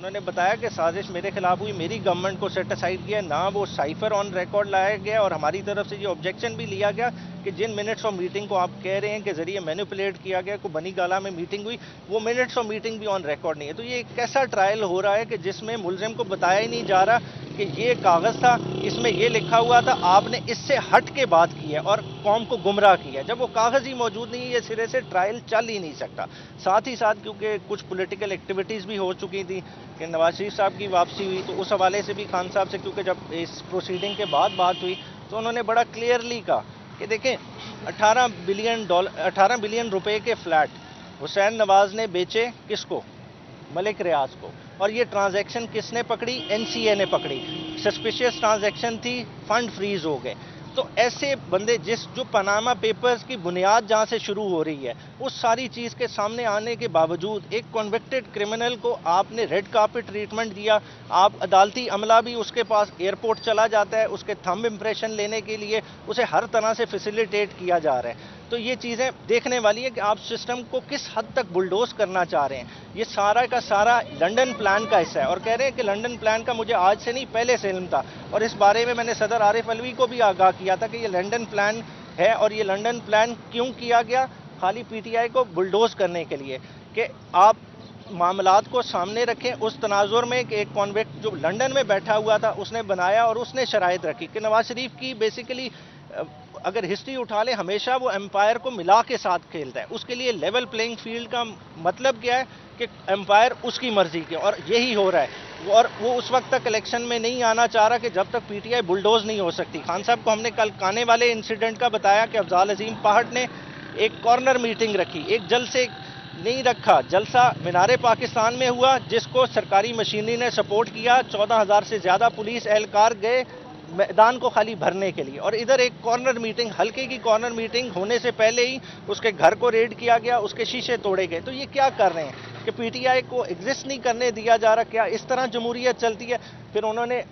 उन्होंने बताया कि साजिश मेरे खिलाफ हुई, मेरी गवर्नमेंट को सेटिसाइड किया, ना वो साइफर ऑन रिकॉर्ड लाया गया और हमारी तरफ से ये ऑब्जेक्शन भी लिया गया कि जिन मिनट्स ऑफ मीटिंग को आप कह रहे हैं कि जरिए मैनिपुलेट किया गया, को बनी गाला में मीटिंग हुई, वो मिनट्स ऑफ मीटिंग भी ऑन रिकॉर्ड नहीं है। तो ये एक कैसा ट्रायल हो रहा है कि जिसमें मुलजिम को बताया ही नहीं जा रहा कि ये कागज़ था, इसमें ये लिखा हुआ था, आपने इससे हट के बात की है और कौम को गुमराह किया है। जब वो कागज़ ही मौजूद नहीं है, ये सिरे से ट्रायल चल ही नहीं सकता। साथ ही साथ क्योंकि कुछ पॉलिटिकल एक्टिविटीज़ भी हो चुकी थी कि नवाज शरीफ साहब की वापसी हुई, तो उस हवाले से भी खान साहब से, क्योंकि जब इस प्रोसीडिंग के बाद बात हुई तो उन्होंने बड़ा क्लियरली कहा कि देखें 18 बिलियन रुपए के फ्लैट हुसैन नवाज ने बेचे किसको? मलिक रियाज को। और ये ट्रांजैक्शन किसने पकड़ी? एनसीए ने पकड़ी। सस्पिशियस ट्रांजैक्शन थी, फंड फ्रीज हो गए। तो ऐसे बंदे जो पनामा पेपर्स की बुनियाद जहां से शुरू हो रही है, उस सारी चीज़ के सामने आने के बावजूद एक कन्विक्टेड क्रिमिनल को आपने रेड कार्पेट ट्रीटमेंट दिया। आप अदालती अमला भी उसके पास एयरपोर्ट चला जाता है उसके थंब इम्प्रेशन लेने के लिए, उसे हर तरह से फैसिलिटेट किया जा रहा है। तो ये चीज़ें देखने वाली है कि आप सिस्टम को किस हद तक बुलडोज करना चाह रहे हैं। ये सारा का सारा लंदन प्लान का हिस्सा है और कह रहे हैं कि लंदन प्लान का मुझे आज से नहीं पहले से इल्म था और इस बारे में मैंने सदर आरिफ अलवी को भी आगाह किया था कि ये लंदन प्लान है। और ये लंदन प्लान क्यों किया गया? खाली पीटीआई को बुलडोज करने के लिए कि आप मामलात को सामने रखें। उस तनाजुर में कि एक कॉन्विक्ट जो लंदन में बैठा हुआ था उसने बनाया और उसने शराइत रखी कि नवाज शरीफ की बेसिकली अगर हिस्ट्री उठा ले, हमेशा वो एम्पायर को मिला के साथ खेलता है। उसके लिए लेवल प्लेइंग फील्ड का मतलब क्या है कि एम्पायर उसकी मर्जी के, और यही हो रहा है। और वो उस वक्त तक इलेक्शन में नहीं आना चाह रहा कि जब तक पीटीआई बुलडोज नहीं हो सकती। खान साहब को हमने कल आने वाले इंसिडेंट का बताया कि अफजाल अजीम पहाड़ ने एक कॉर्नर मीटिंग रखी, एक जलसे नहीं रखा। जलसा मीनारे पाकिस्तान में हुआ जिसको सरकारी मशीनरी ने सपोर्ट किया। 14,000 से ज़्यादा पुलिस एहलकार गए मैदान को खाली भरने के लिए, और इधर एक कॉर्नर मीटिंग, हल्के की कॉर्नर मीटिंग होने से पहले ही उसके घर को रेड किया गया, उसके शीशे तोड़े गए। तो ये क्या कर रहे हैं कि पीटीआई को एग्जिस्ट नहीं करने दिया जा रहा? क्या इस तरह जमहूरियत चलती है? फिर उन्होंने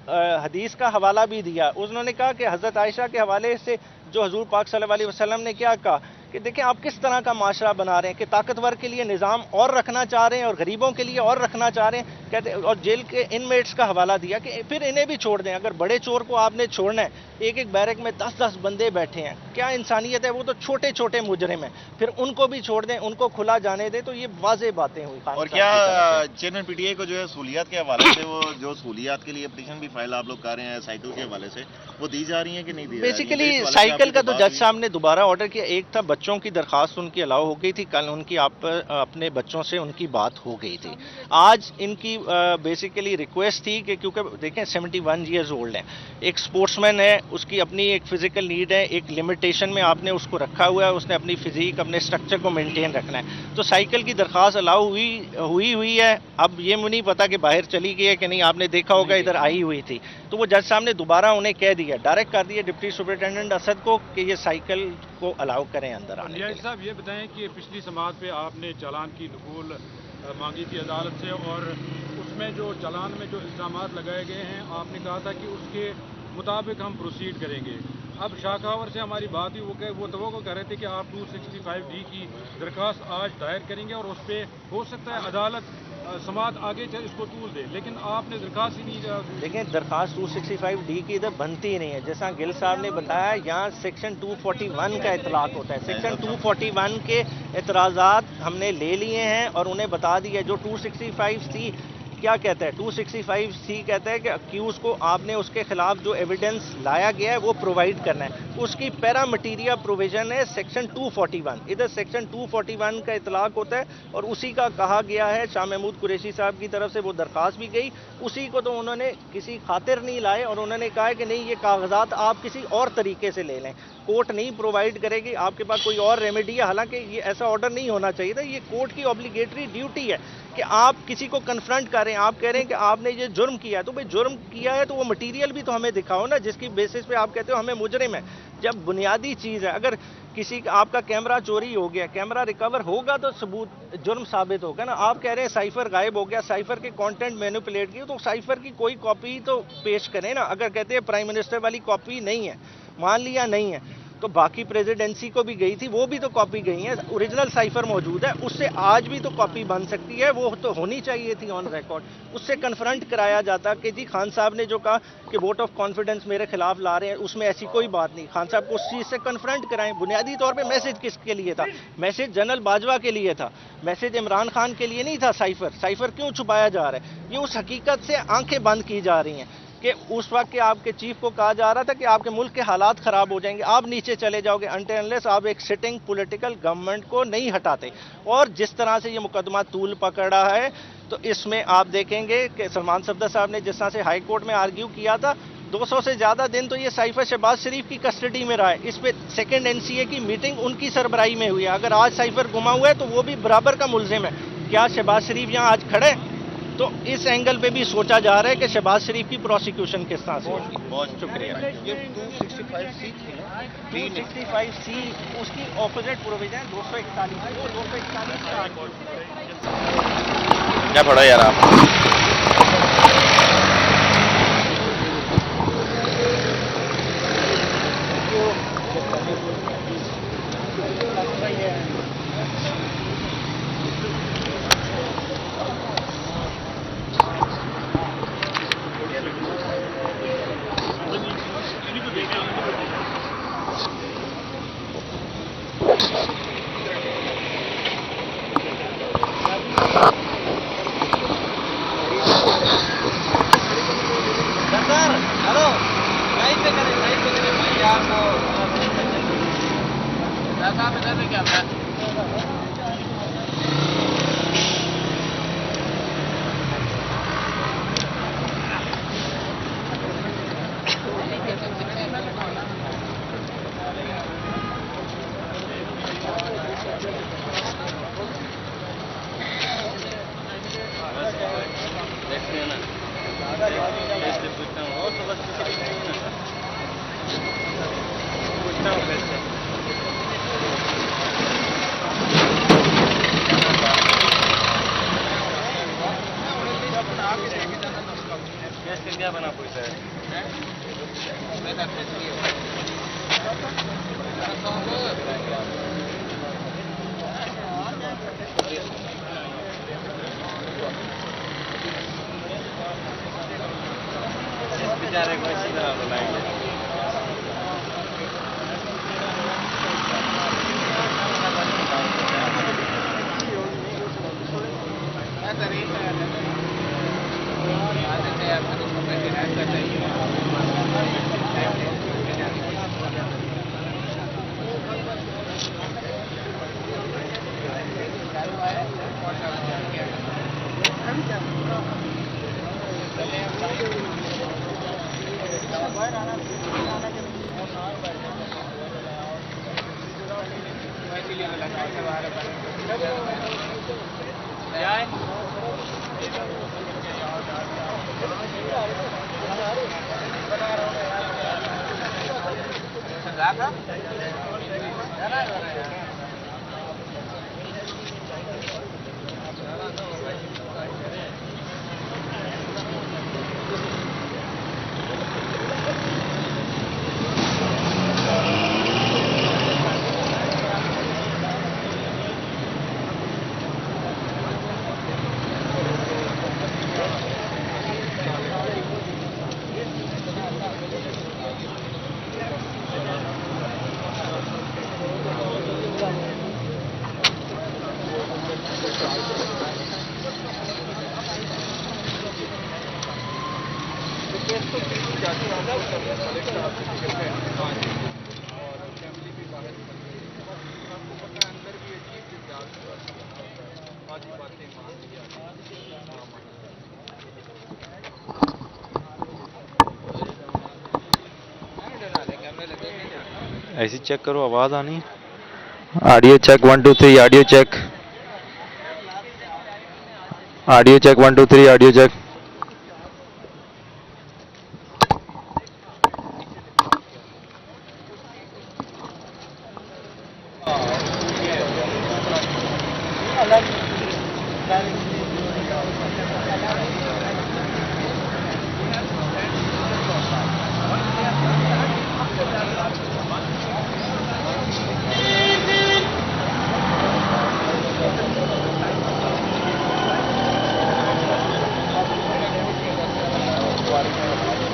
हदीस का हवाला भी दिया। उन्होंने कहा कि हज़रत आयशा के हवाले से जो हजूर पाक सल्लल्लाहु अलैहि वसल्लम ने क्या कहा कि देखें आप किस तरह का माशरा बना रहे हैं कि ताकतवर के लिए निज़ाम और रखना चाह रहे हैं और गरीबों के लिए और रखना चाह रहे हैं। कहते और जेल के इनमेट्स का हवाला दिया कि फिर इन्हें भी छोड़ दें। अगर बड़े चोर को आपने छोड़ना है, एक एक बैरक में 10-10 बंदे बैठे हैं, क्या इंसानियत है? वो तो छोटे छोटे मुजरिम हैं, फिर उनको भी छोड़ दें, उनको खुला जाने दें। तो ये वाज़ेह बातें हुई। और क्या चेयरमैन पीटीआई को जो है सहूलियात के हवाले से, वो जो सहूलियात के लिए एप्लीकेशन भी फाइल आप लोग कर रहे हैं साइकिल के हवाले से, वो दी जा रही है कि नहीं दी जा रही है? बेसिकली साइकिल का तो जज साहब ने दोबारा ऑर्डर किया। एक था बच्चों की दरखास्त, उनकी अलाउ हो गई थी, कल उनकी अपने बच्चों से उनकी बात हो गई थी। आज इनकी बेसिकली रिक्वेस्ट थी कि क्योंकि देखें 71 ईयर्स ओल्ड है, एक स्पोर्ट्समैन है, उसकी अपनी एक फिजिकल नीड है, एक लिमिटेशन में आपने उसको रखा हुआ है, उसने अपनी फिजिक अपने स्ट्रक्चर को मेंटेन रखना है। तो साइकिल की दरखास्त अलाउ हुई है। अब ये मुझे नहीं पता कि बाहर चली गई है कि नहीं, आपने देखा होगा इधर आई हुई थी। तो वो जज साहब ने दोबारा उन्हें कह दिया, डायरेक्ट कर दिया डिप्टी सुपरिटेंडेंट असद को कि ये साइकिल को अलाउ करें अंदर आने के लिए। साहब ये बताएं कि पिछली समाअत पे आपने चालान की नकूल मांगी थी अदालत से, और उसमें जो चालान में जो इल्ज़ामात लगाए गए हैं आपने कहा था कि उसके मुताबिक हम प्रोसीड करेंगे। अब शाखावर से हमारी बात हुई, वो तो कह रहे थे कि आप 265D की दरख्वास्त आज दायर करेंगे और उस पर हो सकता है अदालत समाअत आगे इसको तूल दे, लेकिन आपने दरखास्त ही नहीं। देखें दरखास्त 265D की इधर बनती ही नहीं है। जैसा गिल साहब ने बताया, यहाँ सेक्शन 241 का इतलाक होता है। सेक्शन 241 के एतराज़ात हमने ले लिए हैं और उन्हें बता दिया। जो 265C क्या कहता है? 265C कहता है कि अक्यूज को आपने उसके खिलाफ जो एविडेंस लाया गया है वो प्रोवाइड करना है। उसकी पैरा मटीरिया प्रोविजन है सेक्शन 241। इधर सेक्शन 241 का इतलाक होता है और उसी का कहा गया है। शाह महमूद कुरैशी साहब की तरफ से वो दरख्वास्त भी गई, उसी को तो उन्होंने किसी खातिर नहीं लाए और उन्होंने कहा है कि नहीं, ये कागजात आप किसी और तरीके से ले लें, कोर्ट नहीं प्रोवाइड करेगी, आपके पास कोई और रेमेडी है। हालांकि ये ऐसा ऑर्डर नहीं होना चाहिए था। ये कोर्ट की ऑब्लिगेटरी ड्यूटी है कि आप किसी को कन्फ्रंट करें। आप कह रहे हैं कि आपने ये जुर्म किया है, तो भाई जुर्म किया है तो वो मटेरियल भी तो हमें दिखाओ ना, जिसकी बेसिस पे आप कहते हो हमें मुजरिम है। जब बुनियादी चीज़ है, अगर किसी का आपका कैमरा चोरी हो गया, कैमरा रिकवर होगा तो सबूत जुर्म साबित होगा ना। आप कह रहे हैं साइफर गायब हो गया, साइफर के कंटेंट मैनिपुलेट किए, तो साइफर की कोई कॉपी तो पेश करें ना। अगर कहते हैं प्राइम मिनिस्टर वाली कॉपी नहीं है, मान लिया नहीं है, तो बाकी प्रेसिडेंसी को भी गई थी, वो भी तो कॉपी गई है, ओरिजिनल साइफर मौजूद है, उससे आज भी तो कॉपी बन सकती है, वो तो होनी चाहिए थी ऑन रिकॉर्ड। उससे कन्फ्रंट कराया जाता कि जी खान साहब ने जो कहा कि वोट ऑफ कॉन्फिडेंस मेरे खिलाफ ला रहे हैं, उसमें ऐसी कोई बात नहीं। खान साहब को उस चीज़ से कन्फ्रंट कराएं। बुनियादी तौर पर मैसेज किसके लिए था? मैसेज जनरल बाजवा के लिए था, मैसेज इमरान खान के लिए नहीं था। साइफर क्यों छुपाया जा रहा है? ये उस हकीकत से आंखें बंद की जा रही हैं कि उस वक्त के आपके चीफ को कहा जा रहा था कि आपके मुल्क के हालात खराब हो जाएंगे, आप नीचे चले जाओगे अनटिल अनलेस आप एक सिटिंग पॉलिटिकल गवर्नमेंट को नहीं हटाते। और जिस तरह से ये मुकदमा तूल पकड़ा है, तो इसमें आप देखेंगे कि सलमान सफदर साहब ने जिस तरह से हाई कोर्ट में आर्ग्यू किया था, 200 से ज्यादा दिन तो ये साइफर शहबाज शरीफ की कस्टडी में रहा है। इस पे सेकंड एनसीए की मीटिंग उनकी सरबराही में हुई है। अगर आज साइफर गुमा हुआ है तो वो भी बराबर का मुलजिम है। क्या शहबाज शरीफ यहाँ आज खड़े? तो इस एंगल पे भी सोचा जा रहा है कि शहबाज शरीफ की प्रोसिक्यूशन किस तरह से होगी। बहुत शुक्रिया। ये 265C थी ना, 265C उसकी ऑपोजिट प्रोविजन 241, वो 241 क्या पढ़ा यार आप? क्या बना पूछता है? बेचारे को इसी तरह बुलाएंगे। ऐसी चेक करो, आवाज आनी है। Audio check 1 2 3, audio check, audio check 1 2 3, audio check. रही है हमारी